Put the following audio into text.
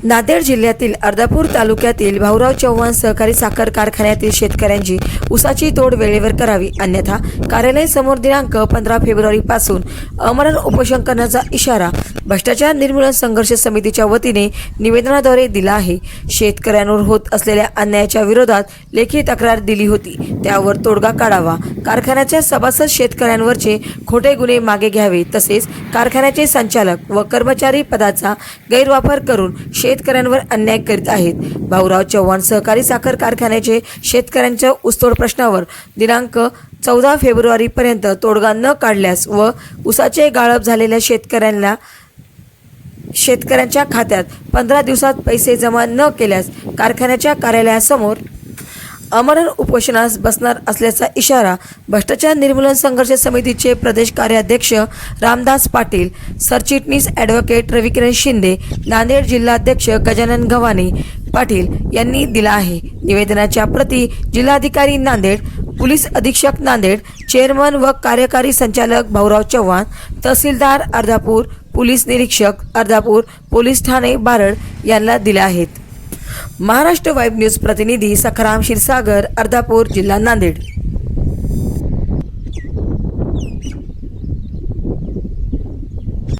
नांदेड जिल्ह्यातील अर्धापूर तालुक्यातील भाऊराव चव्हाण सहकारी साखर कारखान्यातील शेतकऱ्यांची ऊसाची तोड वेळेवर करावी, अन्यथा कार्यालय समोर दिनांक 15 फेब्रुवारी पासून अमरण उपोषण करण्याचा इशारा भ्रष्टाचार निर्मूलन संघर्ष समितीच्या वतीने निवेदनाद्वारे दिला आहे। शेतकऱ्यांवर होत असलेल्या अन्यायाच्या विरोधात लेखी तक्रार दिली होती, त्यावर तोडगा काढावा, कारखान्याच्या सभासद शेतकऱ्यांवरचे खोटे गुन्हे मागे घ्यावे, तसेच कारखान्याचे संचालक व कर्मचारी पदाचा गैरवापर करून शेतकऱ्यांवर अन्याय करीत आहेत। भाऊराव चव्हाण सहकारी साखर कारखान्याचे शेतकऱ्यांच्या ऊसतोड प्रश्नावर दिनांक 14 फेब्रुवारी पर्यंत तोडगा न काढल्यास व ऊसाचे गाळप झालेल्या शेतकऱ्यांच्या खात्यात 15 दिवसात पैसे जमा न केल्यास कारखान्याच्या कार्यालयासमोर अमरण उपोषणास बसणार असल्याचा इशारा भ्रष्टाचार निर्मूलन संघर्ष समितीचे प्रदेश कार्याध्यक्ष रामदास पाटील, सरचिटणीस ॲडव्होकेट रविकिरण शिंदे, नांदेड जिल्हाध्यक्ष गजानन गव्हाणे पाटील यांनी दिला आहे। निवेदनाच्या प्रती जिल्हाधिकारी नांदेड, पोलीस अधीक्षक नांदेड, चेअरमन व कार्यकारी संचालक भाऊराव चव्हाण, तहसीलदार अर्धापूर, पोलीस निरीक्षक अर्धापूर, पोलीस ठाणे बारड यांना दिल्या आहेत। महाराष्ट्र वाइब न्यूज प्रतिनिधी सखाराम क्षीरसागर, अर्धापूर, जिल्हा नांदेड।